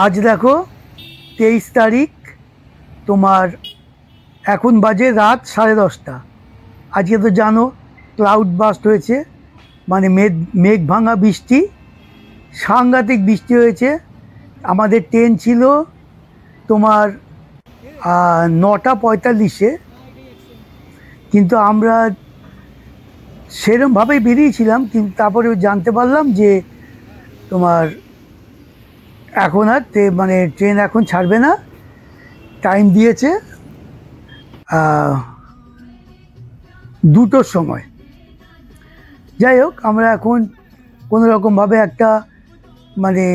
आज देखो 23 तारीख তোমার এখন বাজে রাত 10:30। আজকে তো জানো ক্লাউড বাস্ট হয়েছে, মানে মেঘ ভাঙা বৃষ্টি, সাংঘাতিক বৃষ্টি হয়েছে। আমাদের ট্রেন ছিল তোমার 9:45-এ, কিন্তু আমরা সেরমভাবেই বেরিয়েছিলাম, কিন্তু তারপরে জানতে পারলাম যে তোমার এখন আর মানে ট্রেন এখন ছাড়বে না, টাইম দিয়েছে 2টোর সময়। যাই হোক, আমরা এখন কোনো রকমভাবে একটা মানে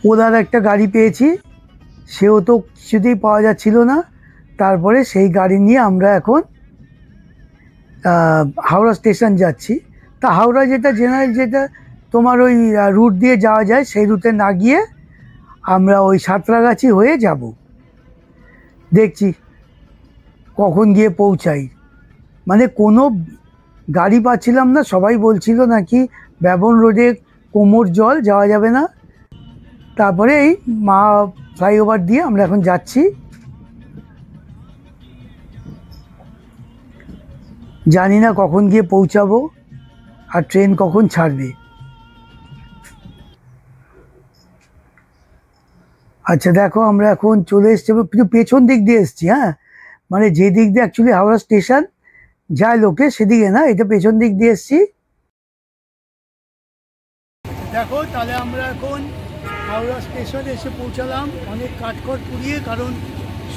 ওলার একটা গাড়ি পেয়েছি, সেও তো কিছুতেই পাওয়া যাচ্ছিল না। তারপরে সেই গাড়ি নিয়ে আমরা এখন হাওড়া স্টেশন যাচ্ছি। তা হাওড়া যেটা জেনারেল যেটা তোমার ওই রুট দিয়ে যাওয়া যায়, সেই রুটে না গিয়ে আমরা ওই সাঁতরাগাছি হয়ে যাব। দেখছি কখন গিয়ে পৌঁছাই। মানে কোনো গাড়ি পাচ্ছিলাম না, সবাই বলছিল নাকি ব্যবন রোডে কোমর জল, যাওয়া যাবে না। তারপরে এই মা ফ্লাইওভার দিয়ে আমরা এখন যাচ্ছি। জানি না কখন গিয়ে পৌঁছাবো আর ট্রেন কখন ছাড়বে। আচ্ছা দেখো, আমরা এখন চলে এসছি, একটু পেছন দিক দিয়ে এসছি। হ্যাঁ, মানে যে দিক দিয়ে অ্যাকচুয়ালি হাওড়া স্টেশন যায় লোকে, সেদিকে না, এটা পেছন দিক দিয়ে এসছি। দেখো তাহলে আমরা এখন হাওড়া স্টেশনে এসে পৌঁছালাম, অনেক কাঠখড় পুড়িয়ে, কারণ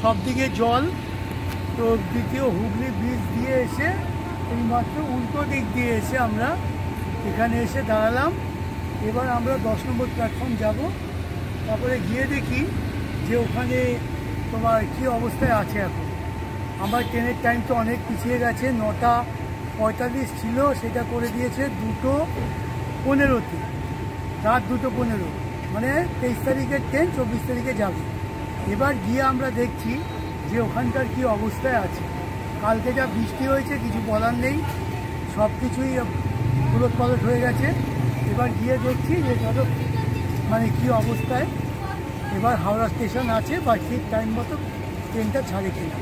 সব দিকে জল। তো দ্বিতীয় হুগলি ব্রিজ দিয়ে এসে এইমাত্র উল্টো দিক দিয়ে এসে আমরা এখানে এসে দাঁড়ালাম। এবার আমরা 10 নম্বর প্ল্যাটফর্ম যাব। তারপরে গিয়ে দেখি যে ওখানে তোমার কী অবস্থায় আছে এখন। আমার ট্রেনের টাইম তো অনেক পিছিয়ে গেছে, 9:45 ছিল, সেটা করে দিয়েছে 2:15-তে, রাত 2:15, মানে 23 তারিখের ট্রেন 24 তারিখে যাবে। এবার গিয়ে আমরা দেখছি যে ওখানকার কি অবস্থায় আছে। কালকে যা বৃষ্টি হয়েছে কিছু বলার নেই, সব কিছুই উলটপালট হয়ে গেছে। এবার গিয়ে দেখছি যে যত মানে কি অবস্থায় এবার হাওড়া স্টেশন আছে, বা ঠিক টাইম মতো ট্রেনটা ছাড়ে কিনা।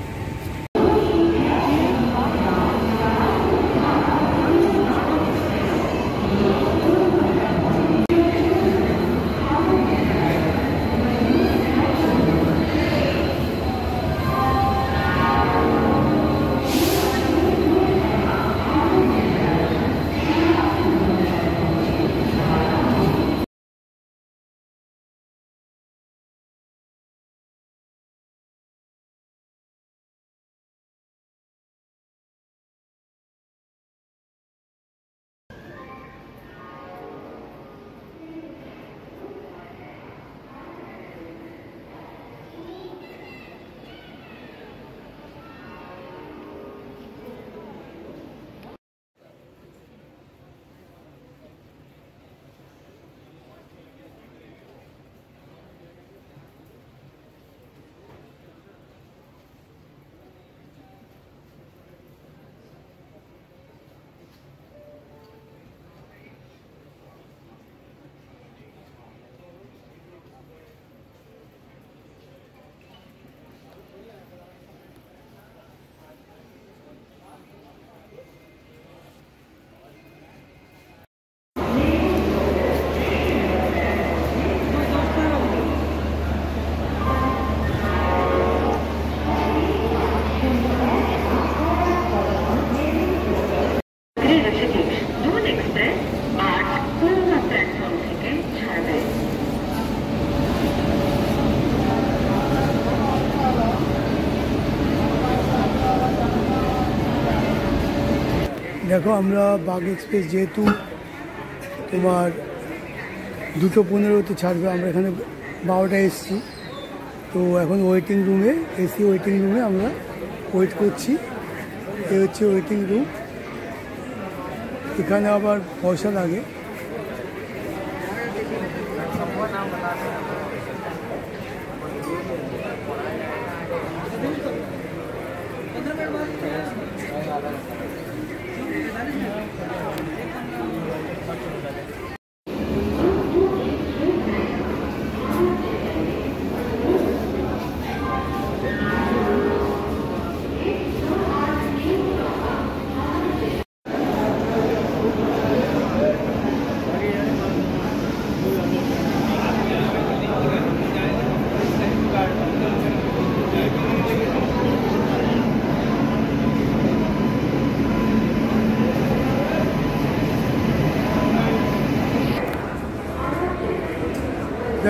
দেখো আমরা বাগ এক্সপ্রেস যেহেতু তোমার 2:15-তে ছাড়বে, আমরা এখানে 12টায় এসেছি। তো এখন ওয়েটিং রুমে, এসি ওয়েটিং রুমে আমরা ওয়েট করছি। এ হচ্ছে ওয়েটিং রুম, এখানে আবার পয়সা লাগে।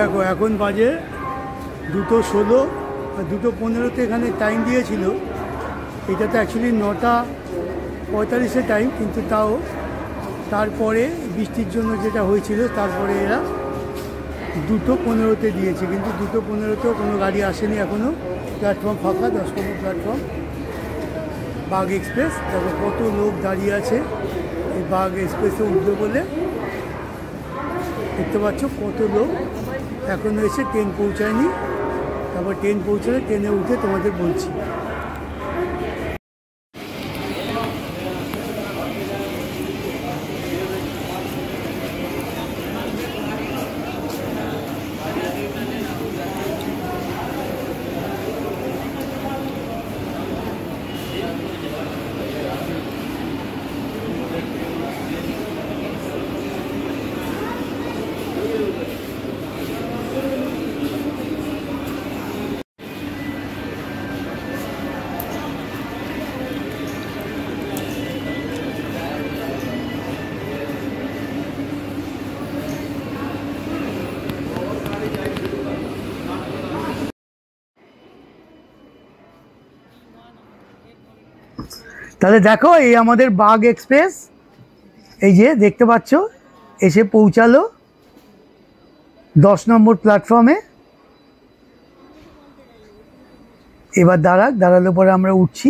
দেখো এখন বাজে 2:16 আর 2:15 এখানে টাইম দিয়েছিল। এটা তো অ্যাকচুয়ালি 9:45 টাইম, কিন্তু তাও তারপরে বৃষ্টির জন্য যেটা হয়েছিল তারপরে এরা 2:15 দিয়েছে, কিন্তু 2:15 কোনো গাড়ি আসেনি এখনও। প্ল্যাটফর্ম ফাঁকা, 10 নম্বর প্ল্যাটফর্ম বাগ এক্সপ্রেস। দেখো কত লোক দাঁড়িয়ে আছে এই বাগ এক্সপ্রেসে উঠবে বলে। দেখতে পাচ্ছ কত লোক এখনও এসে, ট্রেন পৌঁছায়নি। তারপর ট্রেন পৌঁছালে ট্রেনে উঠে তোমাদের বলছি। তাহলে দেখো এই আমাদের বাগ এক্সপ্রেস, এই যে দেখতে পাচ্ছ এসে পৌঁছালো 10 নম্বর প্ল্যাটফর্মে। এবার দাঁড়ালো পরে আমরা উঠছি।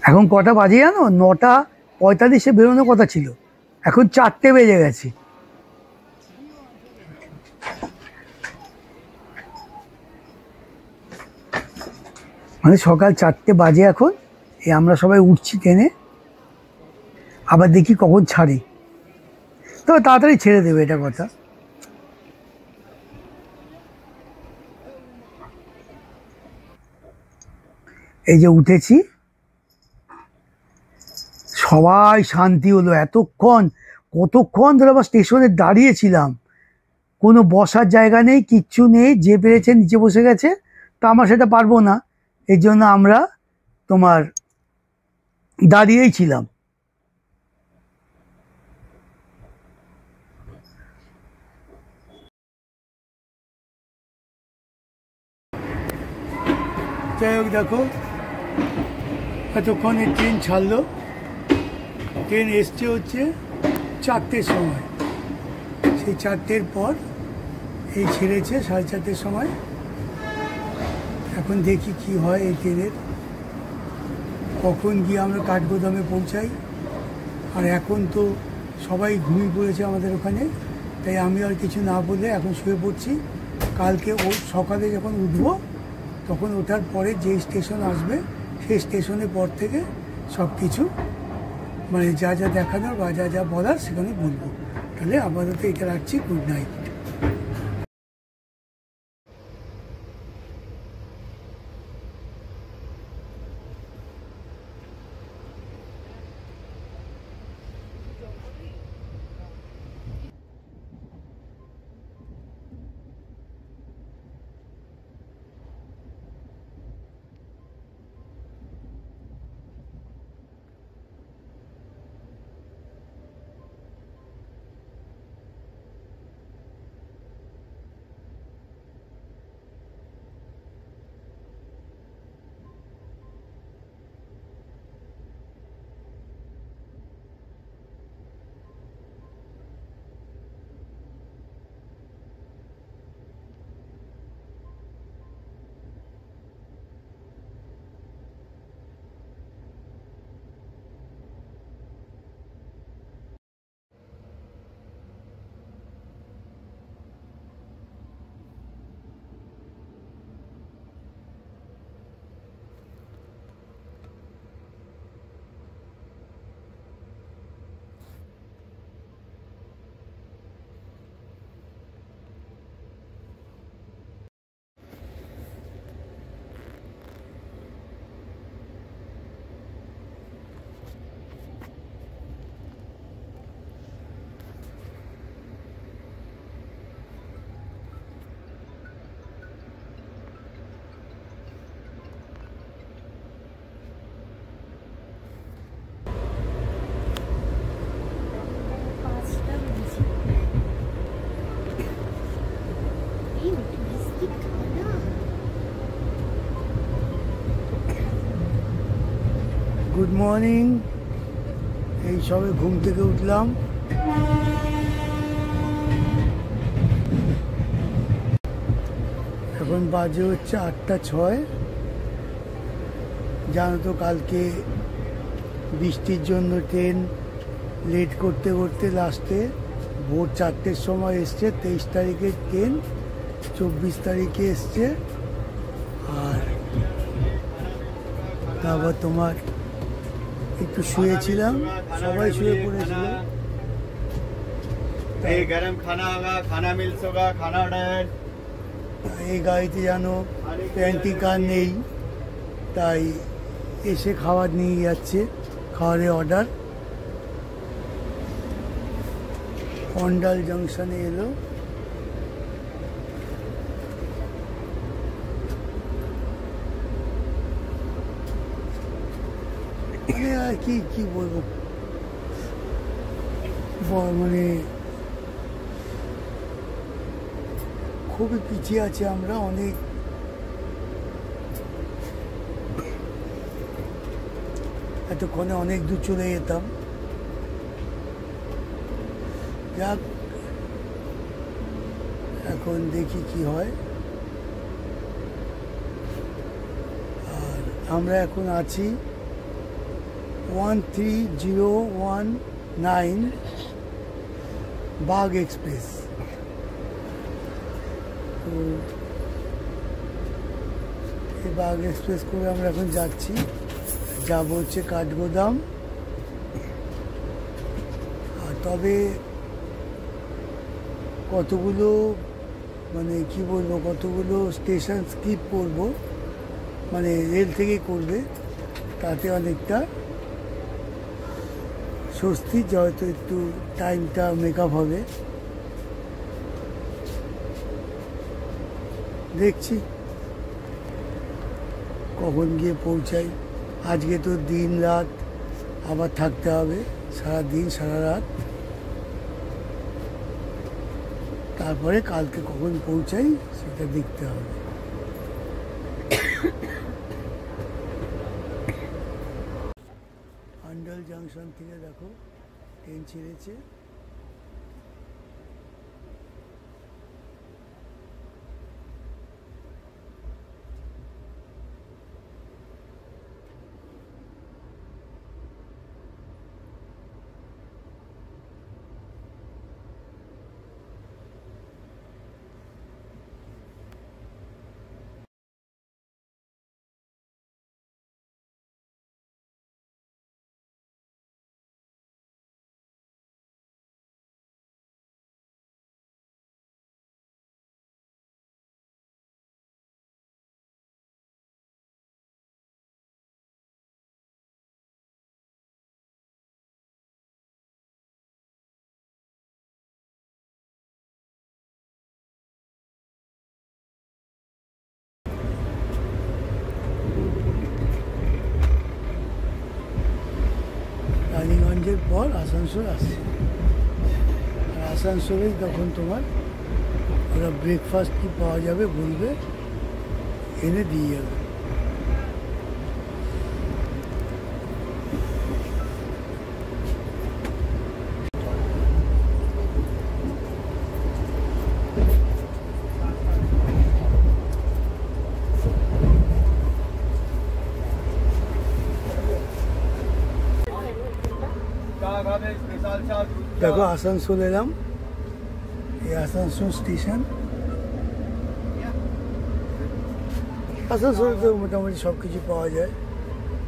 এখন কটা বাজে জানো? 9:45 বেরোনোর কথা ছিল, এখন 4টে বেজে গেছে। মানে সকাল 4টে বাজে এখন। এই আমরা সবাই উঠছি ট্রেনে, আবার দেখি কখন ছাড়ে। তবে তাড়াতাড়ি ছেড়ে দেবে, এটা কথা। এই যে উঠেছি, সবাই শান্তি হলো। কতক্ষণ ধরে আবার স্টেশনে দাঁড়িয়েছিলাম, কোনো বসার জায়গা নেই, কিচ্ছু নেই। যে পেরেছে নিচে বসে গেছে, তা আমরা সেটা পারবো না, এই জন্য আমরা তোমার দাঁড়িয়েই ছিলাম। যাই হোক, দেখো এতক্ষণে ট্রেন ছাড়লো। ট্রেন এসছে হচ্ছে 4টের সময়। সেই 4টের পর এই ছেড়েছে 4:30 সময়। এখন দেখি কি হয় এই ট্রেনের, কখন গিয়ে আমরা কাঠগোদামে পৌঁছাই। আর এখন তো সবাই ঘুমিয়ে পড়েছে আমাদের ওখানে, তাই আমি আর কিছু না বলে এখন শুয়ে পড়ছি। কালকে সকালে যখন উঠবো, তখন ওঠার পরে যে স্টেশন আসবে সেই স্টেশনের পর থেকে সব কিছু মানে যা যা দেখানোর বা যা যা বলার সেখানে বলবো। তাহলে আপাতত এটা রাখছি। Good night. Good morning. এই সবে ঘুম থেকে উঠলাম। এখন বাজে হচ্ছে 8:06। জানো তো কালকে বৃষ্টির জন্য ট্রেন লেট করতে করতে লাস্টে ভোর 4টের সময় এসছে। 23 তারিখের ট্রেন 24 তারিখে এসছে। আর তারপর তোমার একটু শুয়েছিলাম, সবাই শুয়ে পড়েছিল। गरम खाना होगा, खाना मिल्स होगा, खाना ऑर्डर। এই গাড়িতে জানো প্যান্টি কার নেই, তাই এসে খাবার নিয়ে যাচ্ছে। খাবারের অর্ডার অন্ডাল জংশনে এলো। মানে আর কি বলবো, মানে খুবই পিছিয়ে আছে আমরা অনেক। এতক্ষণে অনেক দূর চলে যেতাম। যাক, এখন দেখি কি হয়। আর আমরা এখন আছি 13019 বাগ এক্সপ্রেস। তো এই বাগ এক্সপ্রেস করে আমরা এখন যাচ্ছি, যাবো হচ্ছে কাঠগোদাম। আর তবে কতগুলো মানে কি বলবো, কতগুলো স্টেশন স্কিপ করবো, মানে রেল থেকেই করবে, তাতে অনেকটা স্বস্তি, হয়তো একটু টাইমটা মেকআপ হবে। দেখছি কখন গিয়ে পৌঁছাই। আজকে তো দিন রাত আবার থাকতে হবে, সারা দিন সারা রাত। তারপরে কালকে কখন পৌঁছাই সেটা দেখতে হবে। অন্ডাল জাংশন থেকে দেখো ট্রেন ছেড়েছে। রানীগঞ্জের পর আসানসোল আসছে। আর আসানসোলেই তখন তোমার ওরা ব্রেকফাস্ট কি পাওয়া যাবে বলবে, এনে দিয়ে যাবে। দেখো আসানসোল এলাম, এই আসানসোল স্টেশন। আসানসোলে তো মোটামুটি সব কিছু পাওয়া যায়।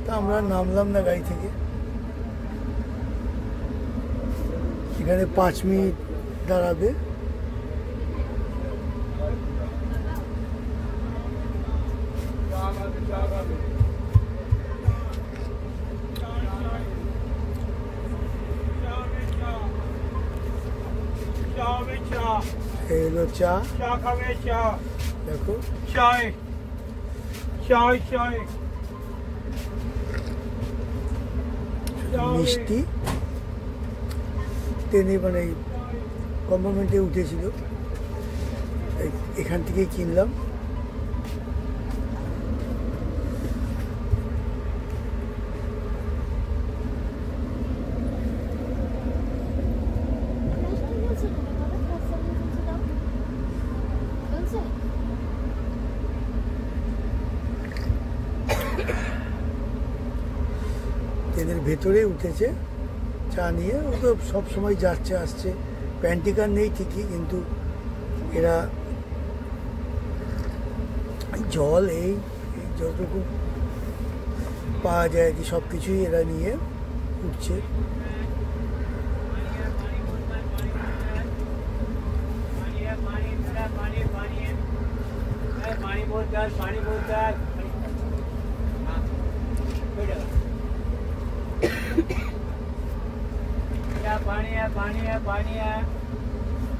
তা আমরা নামলাম না গাড়ি থেকে। এখানে 5 মিনিট দাঁড়াবে। এই হলো চা, দেখো মিষ্টি। ট্রেনে মানে কম্পার্টমেন্টে উঠেছিল, এখান থেকেই কিনলাম। ভেতরে উঠেছে চা নিয়ে। ও তো সব সময় যাচ্ছে আসছে, প্যান্টিকার নেই ঠিকই, কিন্তু এরা জল এই যতটুকু পাওয়া যায় আর কি সব কিছুই এরা নিয়ে উঠছে।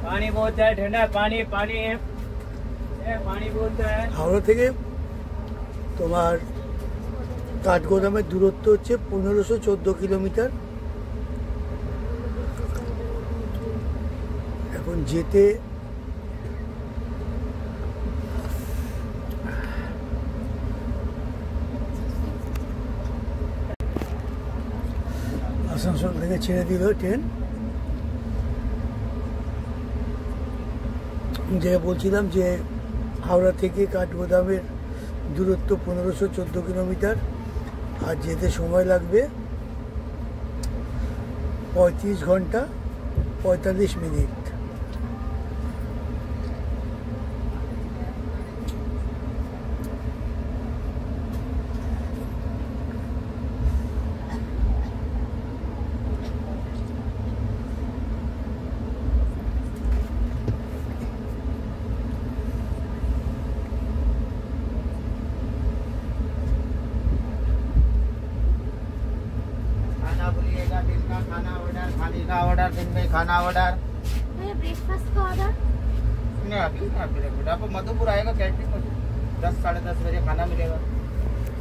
पानी बोलता है ठंडा पानी पानी है पानी बोलता है। হাওড়া থেকে তোমার কাঠগোদামের দূরত্ব হচ্ছে 1514 কিলোমিটার। এখন যেতে আসানসোল থেকে ছেড়ে দিল ট্রেন। যে বলছিলাম যে হাওড়া থেকে কাঠগোদামের দূরত্ব 1514 কিলোমিটার, আর যেতে সময় লাগবে 35 ঘন্টা 45 মিনিট। खाना बोलिएगा, दिन का खाना ऑर्डर, खाने का ऑर्डर, दिन में खाना ऑर्डर। ब्रेकफास्ट का ऑर्डर नहीं अभी बेटा, आपको मधुपुर आएगा कैंटीन में 10 साढ़े 10 बजे खाना मिलेगा।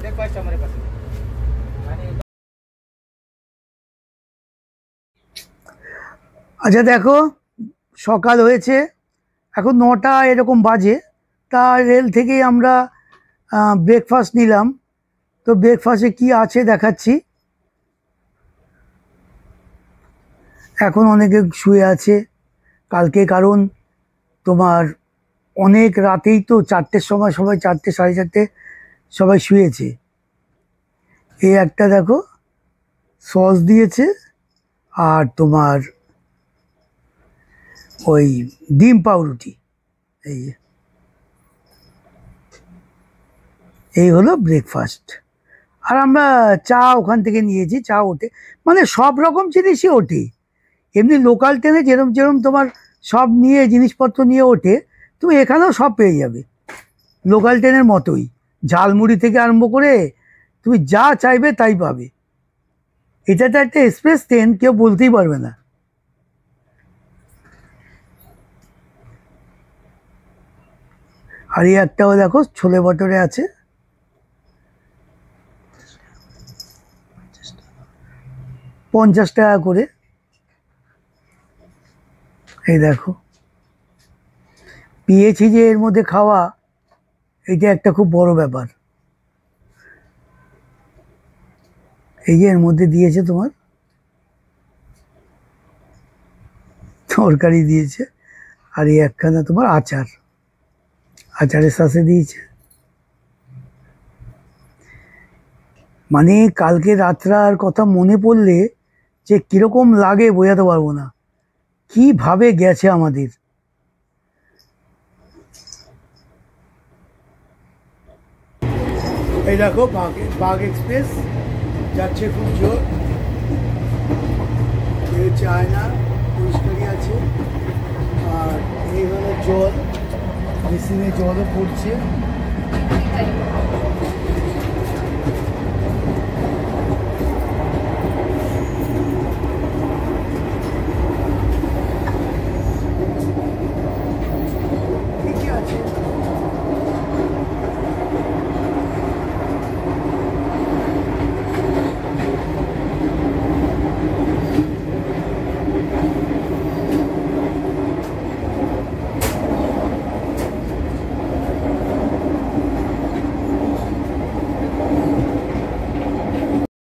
ब्रेकफास्ट हमारे पास खाने আচ্ছা দেখো, সকাল হয়েছে, এখন 9টা এরকম বাজে। তা রেল থেকেই আমরা ব্রেকফাস্ট নিলাম। তো ব্রেকফাস্টে কি আছে দেখাচ্ছি। এখন অনেকে শুয়ে আছে কালকে, কারণ তোমার অনেক রাতেই তো 4টের সময় সবাই, 4টে সাড়ে 4টে সবাই শুয়েছে। এই একটা দেখো সস দিয়েছে, আর তোমার ওই ডিম পাউরুটি। এই হলো ব্রেকফাস্ট। আর আমরা চা ওখান থেকে নিয়েছি, চা ওঠে, মানে সব রকম জিনিসই ওঠে। এমনি লোকাল ট্রেনে যেরকম যেরকম তোমার সব নিয়ে জিনিসপত্র নিয়ে ওঠে, তুমি এখানেও সব পেয়ে যাবে লোকাল ট্রেনের মতোই। ঝালমুড়ি থেকে আরম্ভ করে তুমি যা চাইবে তাই পাবে। এটা তো একটা এক্সপ্রেস ট্রেন, কেউ বলতেই পারবে না। আর এই একটাও দেখো ছোলে ভটোরে আছে, 50 টাকা করে। এই দেখো পেয়েছি যে এর মধ্যে খাওয়া, এটা একটা খুব বড় ব্যাপার। এই যে এর মধ্যে দিয়েছে তোমার তরকারি দিয়েছে, আর এই একখানা তোমার আচার, আচারের সাথে দিয়েছে। মানে কালকে রাত্রার কথা মনে পড়লে যে কিরকম লাগে বোঝাতে পারবো না, কিভাবে গেছে আমাদের। এই দেখো বাগ এক্সপ্রেস যাচ্ছে খুব জোর। এই হচ্ছে আয়না, পরিষ্কারই আছে। আর এই হলো জল, মেশিনে জলও পড়ছে। ঠিকই আছে।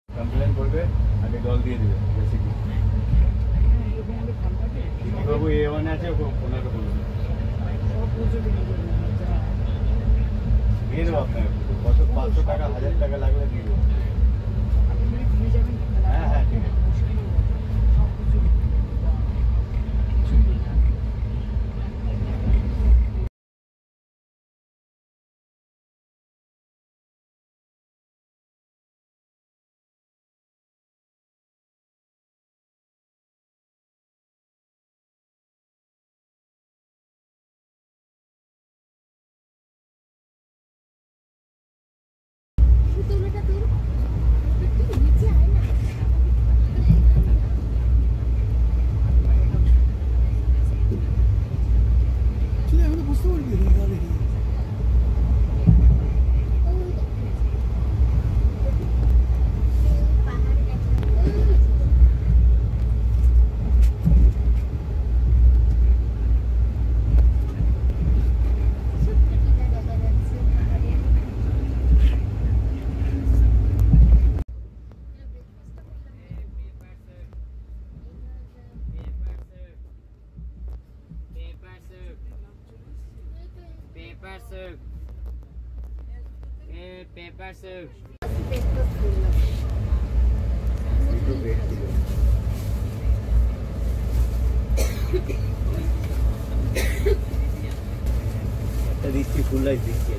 কমপ্লেন করবে, আগে জল দিয়ে দিবে বেশি কি বাবু A1 আছে, ওনাকে বলবে দিয়ে দেবো আপনাকে। কত 500 টাকা 1000 টাকা লাগলে দিয়ে দেবো। হ্যাঁ पेपर सूप, ये पेपर सूप। দিচ্ছি ফুল লাইফ দিচ্ছি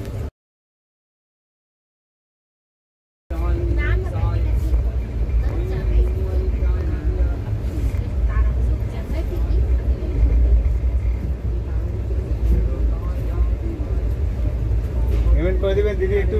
পেমেন্ট করে দিবেন দিদি একটু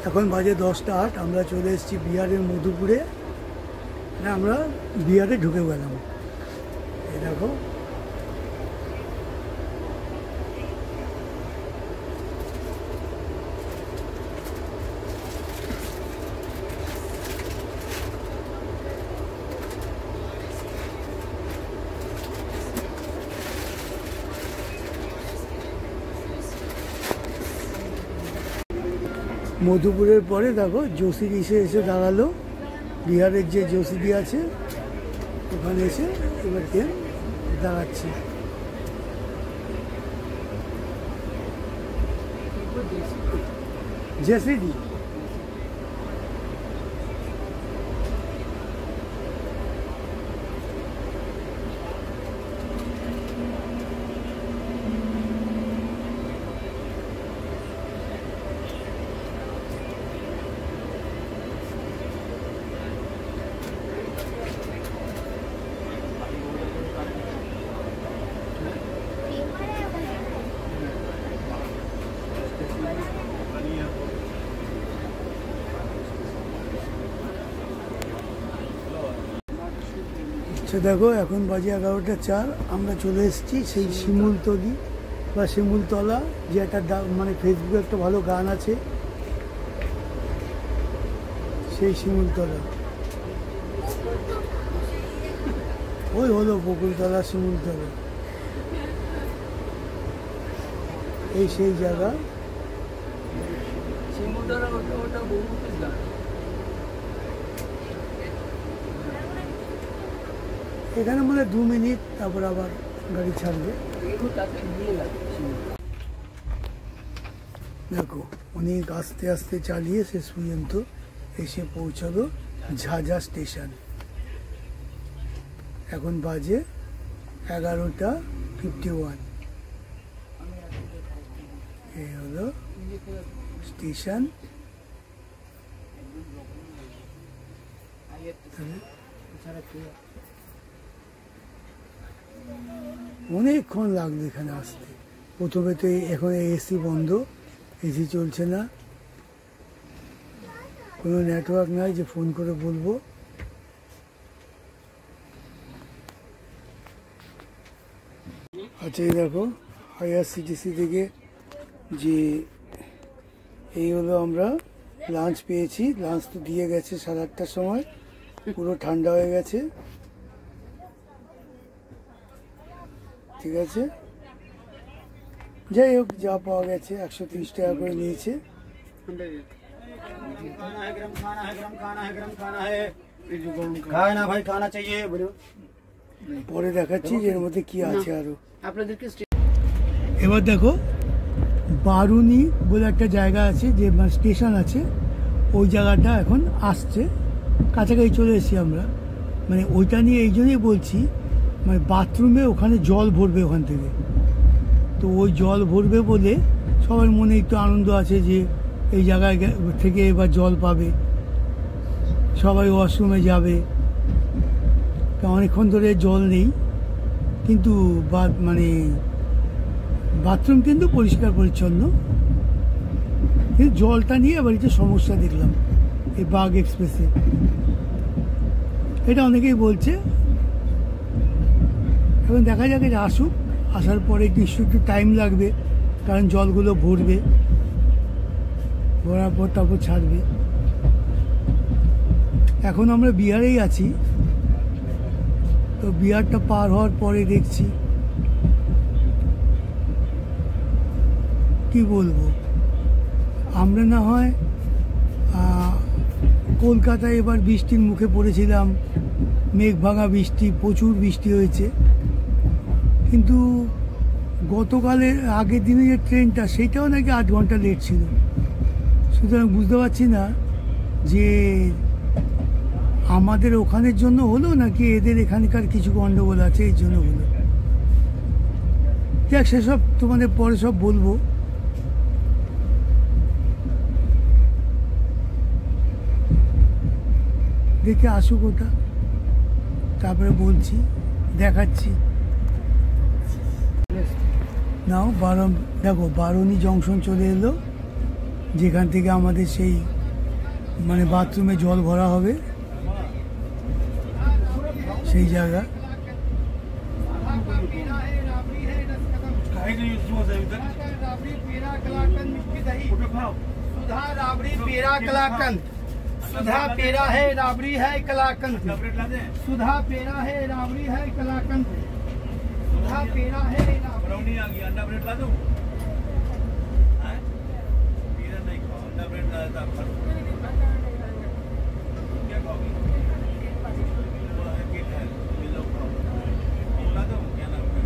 এখন বাজে 10:08। আমরা চলে এসেছি বিহারের মধুপুরে। আমরা বিহারে ঢুকে গেলাম। এই দেখো মধুপুরের পরে দেখো যোশীডিসে এসে দাঁড়ালো। বিহারের যে যোশীডি আছে ওখানে এসে এবার ট্রেন দাঁড়াচ্ছে। জেসিডি দেখো এখন বাজে 11:04। আমরা চলে এসেছি সেই শিমুলতলি বা শিমুলতলা, যে একটা মানে ফেসবুকে একটা ভালো গান আছে, সেই শিমুলতলা। ওই হলো বকুলতলা, শিমুলতলা, এই সেই জায়গা। এখানে মানে 2 মিনিট, তারপর আবার গাড়ি ছাড়বে। দেখো অনেক আস্তে আস্তে চালিয়ে শেষ পর্যন্ত এসে পৌঁছালো ঝাঝা স্টেশন। এখন বাজে 11:51। এই হলো স্টেশন। অনেকক্ষণ লাগলো এখানে আসতে। প্রথমে তো এখন এসি বন্ধ, এসি চলছে না, কোনো নেটওয়ার্ক নাই যে ফোন করে বলবো। আচ্ছা এই দেখো আইআরসিটিসি থেকে যে এই হলো আমরা লাঞ্চ পেয়েছি। লাঞ্চ তো দিয়ে গেছে 8:30টার সময়, পুরো ঠান্ডা হয়ে গেছে। ঠিক আছে, যাই হোক যা পাওয়া গেছে 130 টাকা করে নিয়েছে। খানা ভাই খানা চাইয়ে বলো। পরে দেখাচ্ছি যে এর মধ্যে কি আছে আরো আপনাদেরকে। এবার দেখো বারুনি বলে একটা জায়গা আছে, যে স্টেশন আছে, ওই জায়গাটা এখন আসছে, কাছাকাছি চলে এসেছি আমরা। মানে ওইটা নিয়ে এই জন্যই বলছি, মানে বাথরুমে ওখানে জল ভরবে ওখান থেকে। তো ওই জল ভরবে বলে সবার মনে একটু আনন্দ আছে যে এই জায়গায় থেকে এবার জল পাবে, সবাই ওয়াশরুমে যাবে। অনেকক্ষণ ধরে জল নেই, কিন্তু মানে বাথরুম কিন্তু পরিষ্কার পরিচ্ছন্ন, কিন্তু জলটা নিয়ে এবার একটু সমস্যা দেখলাম এই বাগ এক্সপ্রেসে। এটা অনেকেই বলছে, এখন দেখা যাক যে আসুক, আসার পরে নিশ্চয়ই একটু টাইম লাগবে, কারণ জলগুলো ভরবে, ভরার পর তারপর ছাড়বে। এখন আমরা বিহারেই আছি, তো বিহারটা পার হওয়ার পরে দেখছি কি বলবো। আমরা না হয় কলকাতায় এবার বৃষ্টির মুখে পড়েছিলাম, মেঘ ভাঙা বৃষ্টি, প্রচুর বৃষ্টি হয়েছে, কিন্তু গতকালের আগের দিনে যে ট্রেনটা সেইটাও নাকি 8 ঘন্টা লেট ছিল। সুতরাং বুঝতে পারছি না যে আমাদের ওখানের জন্য হলো নাকি এদের এখানকার কিছু গন্ডগোল আছে এই জন্য হলো। দেখ, সেসব তোমাদের পরে সব বলবো। দেখে আসুক ওটা, তারপরে বলছি, দেখাচ্ছি। নাও দেখো বারুণী জংশন চলে এলো, যেখান থেকে আমাদের সেই মানে বাথরুমে জল ভরা হবে সেই জায়গা। सुधा राबड़ी पेड़ा कलाकंद, सुधा पेड़ा है राबड़ी है कलाकंद, सुधा पेड़ा है राबड़ी है कलाकंद, सुधा पेड़ा है राबड़ी। आ गया अंडा ब्रेड ला दूं? पेड़ा नहीं खाओ, अंडा ब्रेड ला देता हूं। क्या खाओगी? ला दूं? क्या नाम है?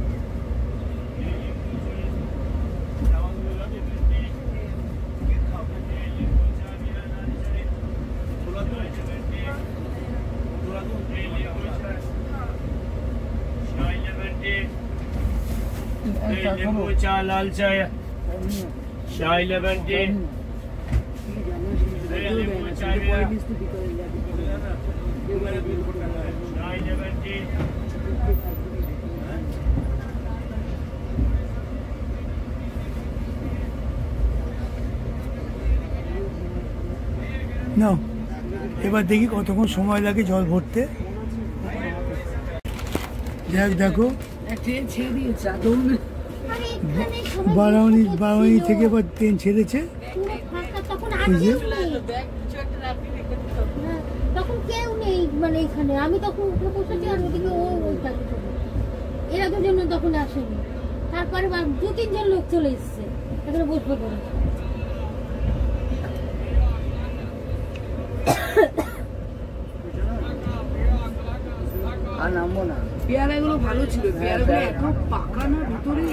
नींबू चाय, लाल चाय, चाय लेमन टी, नींबू चाय, चाय लेमन टी। নাও, এবার দেখি কতক্ষণ সময় লাগে জল ভরতে। দেখো বারাউনি থেকে এবার ট্রেন ছেড়েছে। তখন কেউ নেই, মানে এখানে আমি তখন উঠে বসেছি, আর ওদিকে এরা দুজন তখন আসেনি। তারপরে 2-3 জন লোক চলে এসছে এখানে বসবে করে। পেয়ারাগুলো ভালো ছিল, পেয়ারাগুলো এত পাকা না ভিতরে,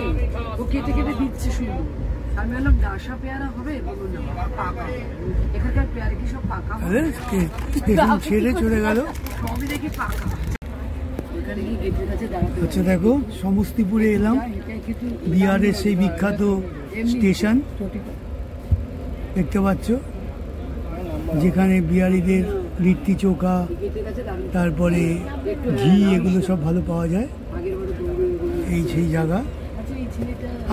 ও কেটে কেটে দিচ্ছে শুধু। আমি বললাম ডাসা পেয়ারা হবে, বলুন না পাকা। এখানকার পেয়ারা কি সব পাকা? ছেড়ে চলে গেল, সবই দেখি পাকা। এখানে কি গেটের কাছে দাঁড়াতে? আচ্ছা দেখো, সমস্তিপুরে এলাম, বিহারের সেই বিখ্যাত স্টেশন দেখতে পাচ্ছ, যেখানে বিহারিদের লিট্টি চোখা, তারপরে ঘি, এগুলো সব ভালো পাওয়া যায়। এই সেই জায়গা।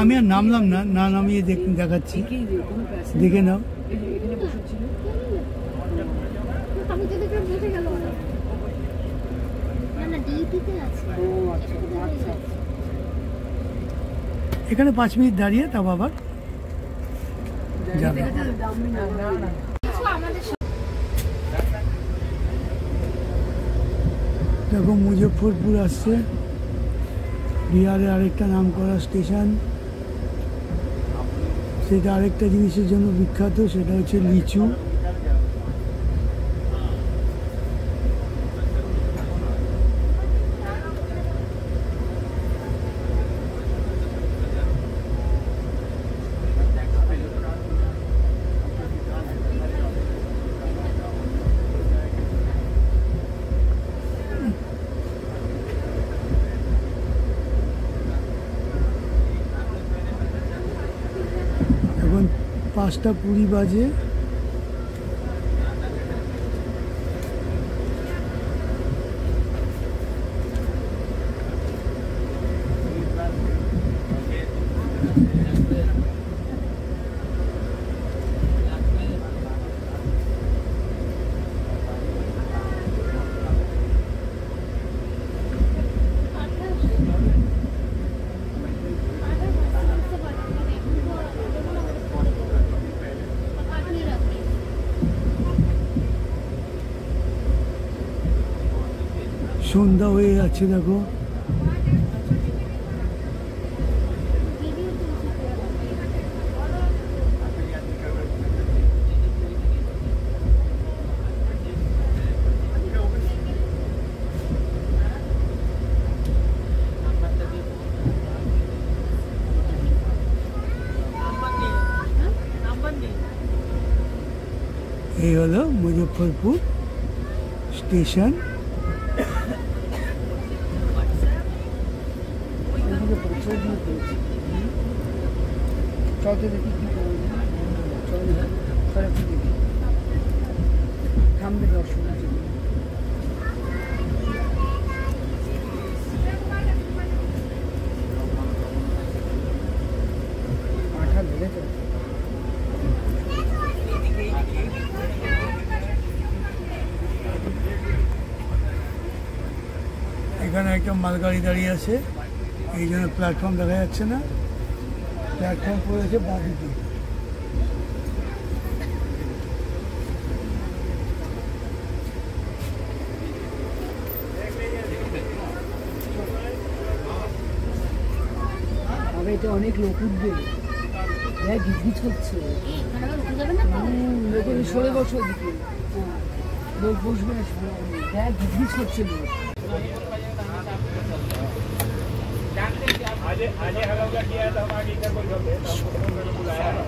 আমি আর নামলাম না, না নামিয়ে দেখাচ্ছি, দেখে নাও। আমি তো দেখে বসে গেল না, না ডিউটিতে আছে। এখানে 5 মিনিট দাঁড়িয়ে তাও আবার যাবে। দেখো মুজফ্ফরপুর আসছে, বিহারের আরেকটা নামকরা স্টেশন। সেটা আরেকটা জিনিসের জন্য বিখ্যাত, সেটা হচ্ছে লিচু। এখন 5টা 20 বাজে। সন্ধ্যা হয়ে যাচ্ছে দেখো। এই হলো মুজফ্ফরপুর স্টেশন। চলতে দেখি কি থামবে দর্শনের জন্য। পাঠা ধরে তো এখানে একটা মালগাড়ি দাঁড়িয়ে আছে, এই জন্য প্ল্যাটফর্ম দেখা যাচ্ছে না। প্ল্যাটফর্ম পড়েছে বাদিকে। তবে এটা অনেক লোক উঠবে, দেখ গিজগিজ হচ্ছে। লোকের সরে বসো ওদিকে, লোক বসবে না, দেখ গিজগিজ হচ্ছে লোক। आजे हलवा किया तो हम आगे इधर बोल रहे थे, हमको तो बुलाया है।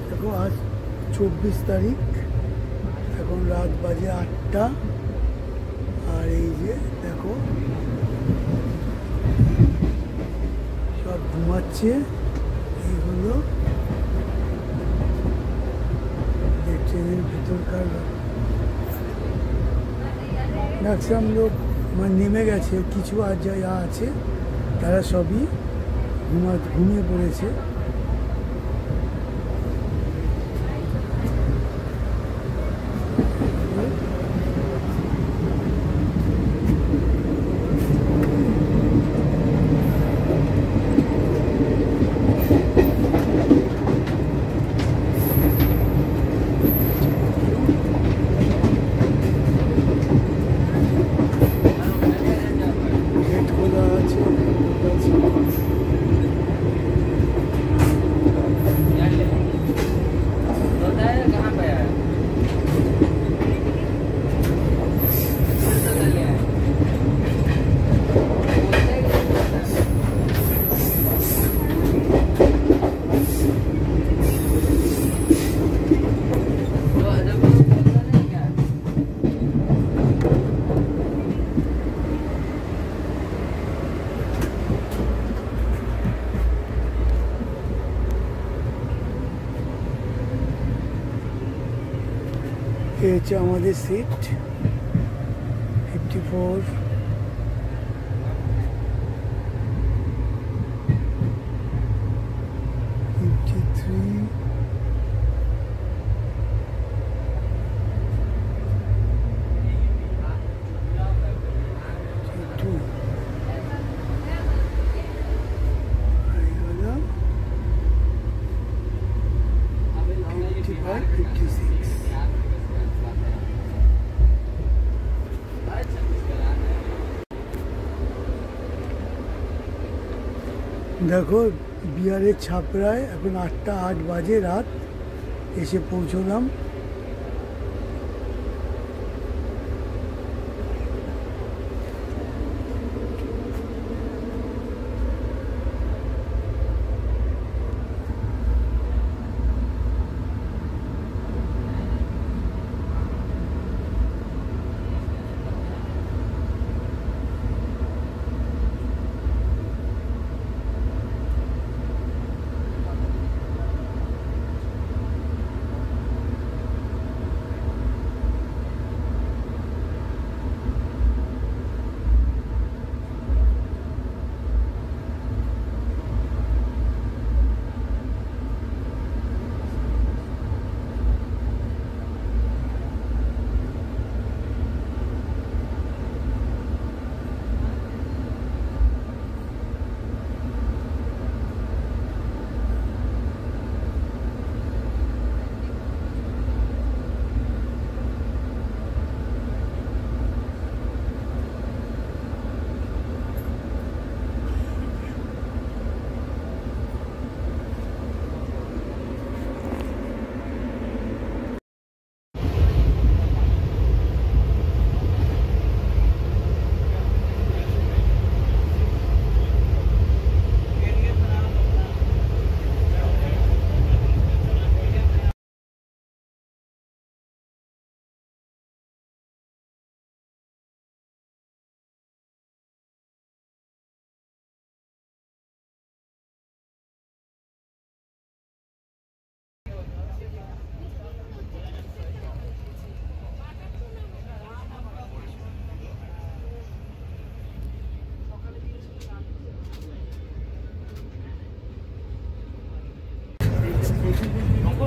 দেখো আজ 24 তারিখ, এখন রাত বাজে 8টা। আর এই যে দেখো সব ঘুমাচ্ছে। এই হলো ট্রেনের ভিতরকার। ম্যাক্সিমাম লোক মানে নেমে গেছে, কিছু আর যা আছে তারা সবই ঘুমিয়ে পড়েছে। গেট খোলা আছে। এই হচ্ছে আমাদের সিট 54। দেখো বিহারের ছাপড়ায় এখন 8টা 8 বাজে রাত, এসে পৌঁছলাম।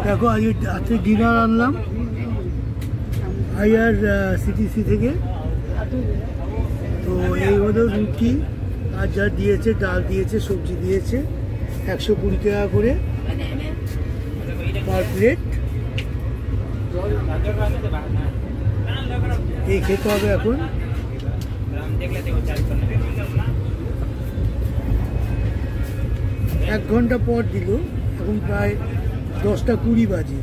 দেখো আজকে রাত্রে ডিনার আনলাম আইআর সিটিসি থেকে। তো এই হলো রুটি, আর যা দিয়েছে ডাল দিয়েছে, সবজি দিয়েছে, 120 টাকা করে পার প্লেট। এই খেতে হবে এখন। 1 ঘন্টা পর দিল, এখন প্রায় 10টা 20 বাজে।